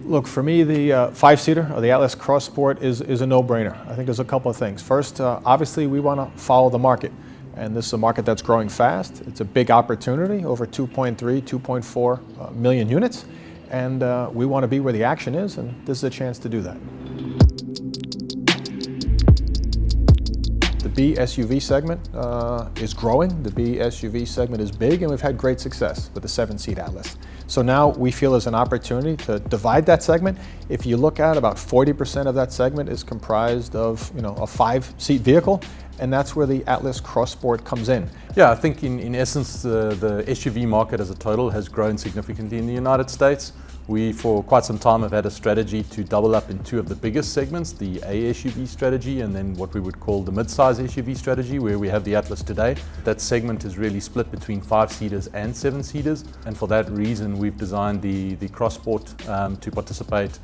Look, for me, the five-seater or the Atlas Cross Sport is a no-brainer. I think there's a couple of things. First, obviously, we want to follow the market. And this is a market that's growing fast. It's a big opportunity, over 2.3, 2.4 million units. And we want to be where the action is, and this is a chance to do that. The B SUV segment is growing. The B SUV segment is big, and we've had great success with the 7-seat Atlas. So now we feel there's an opportunity to divide that segment. If you look at about 40% of that segment is comprised of, a 5-seat vehicle, and that's where the Atlas Cross Sport comes in. Yeah, I think in essence the SUV market as a total has grown significantly in the United States. We, for quite some time, have had a strategy to double up in two of the biggest segments, the A SUV strategy and then what we would call the mid-size SUV strategy, where we have the Atlas today. That segment is really split between 5-seaters and 7-seaters, and for that reason we've designed the Cross Sport to participate.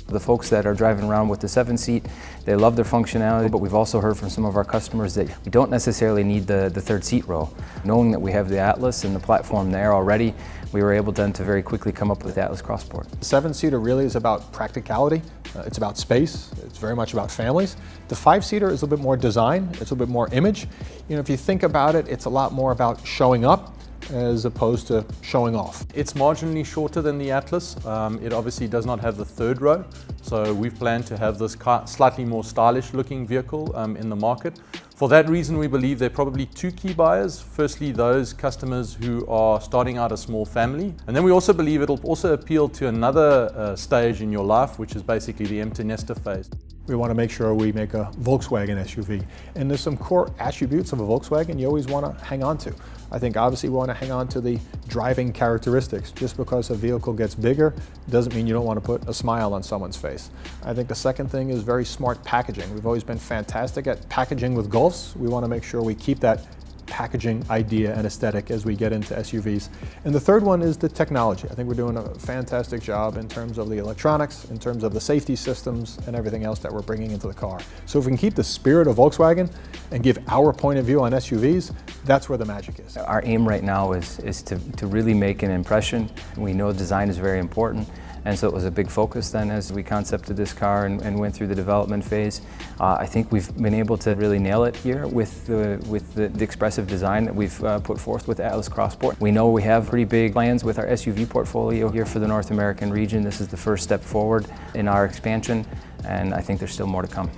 The folks that are driving around with the 7-seat, they love their functionality, but we've also heard from some of our customers that we don't necessarily need the third seat row. Knowing that we have the Atlas and the platform there already, we were able then to very quickly come up with the Atlas Cross Sport. The 7-seater really is about practicality. It's about space. It's very much about families. The 5-seater is a little bit more design. It's a little bit more image. If you think about it, it's a lot more about showing up as opposed to showing off. It's marginally shorter than the Atlas. It obviously does not have the third row, so we've planned to have this slightly more stylish looking vehicle in the market. For that reason, we believe there are probably two key buyers. Firstly, those customers who are starting out a small family, and then we also believe it'll also appeal to another stage in your life, which is basically the empty nester phase. We want to make sure we make a Volkswagen SUV. And there's some core attributes of a Volkswagen you always want to hang on to. I think obviously we want to hang on to the driving characteristics. Just because a vehicle gets bigger doesn't mean you don't want to put a smile on someone's face. I think the second thing is very smart packaging. We've always been fantastic at packaging with Golfs. We want to make sure we keep that packaging idea and aesthetic as we get into SUVs. And the third one is the technology. I think we're doing a fantastic job in terms of the electronics, in terms of the safety systems and everything else that we're bringing into the car. So if we can keep the spirit of Volkswagen and give our point of view on SUVs, that's where the magic is. Our aim right now is to really make an impression. We know design is very important. And so it was a big focus then as we concepted this car and went through the development phase. I think we've been able to really nail it here with the expressive design that we've put forth with Atlas Cross Sport. We know we have pretty big plans with our SUV portfolio here for the North American region. This is the first step forward in our expansion, and I think there's still more to come.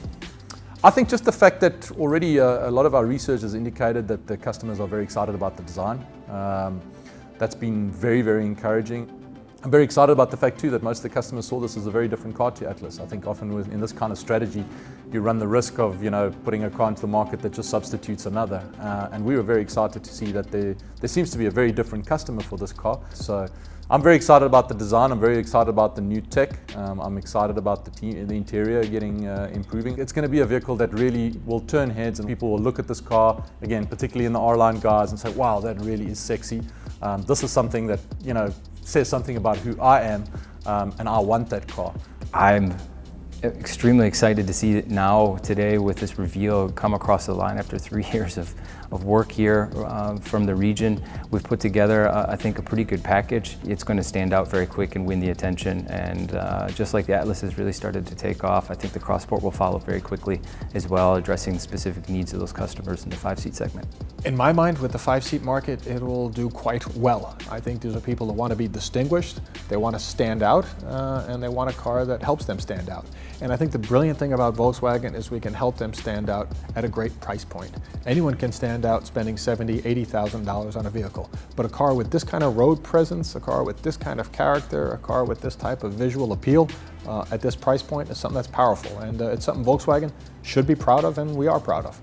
I think just the fact that already a lot of our research has indicated that the customers are very excited about the design. That's been very, very encouraging. I'm very excited about the fact too that most of the customers saw this as a very different car to Atlas. I think often in this kind of strategy you run the risk of putting a car into the market that just substitutes another, and we were very excited to see that there seems to be a very different customer for this car. So I'm very excited about the design. I'm very excited about the new tech. I'm excited about the interior getting improving. It's going to be a vehicle that really will turn heads, and people will look at this car again, particularly in the R-Line guys, and say, wow, that really is sexy. This is something that says something about who I am, and I want that car. I'm extremely excited to see it now today with this reveal come across the line after 3 years of work here from the region. We've put together, I think, a pretty good package. It's going to stand out very quick and win the attention, and just like the Atlas has really started to take off, I think the Cross Sport will follow very quickly as well, addressing the specific needs of those customers in the 5-seat segment. In my mind, with the 5-seat market, it will do quite well. I think these are people that want to be distinguished, they want to stand out, and they want a car that helps them stand out. And I think the brilliant thing about Volkswagen is we can help them stand out at a great price point. Anyone can stand out spending $70,000, $80,000 on a vehicle, but a car with this kind of road presence, a car with this kind of character, a car with this type of visual appeal at this price point is something that's powerful, and it's something Volkswagen should be proud of, and we are proud of.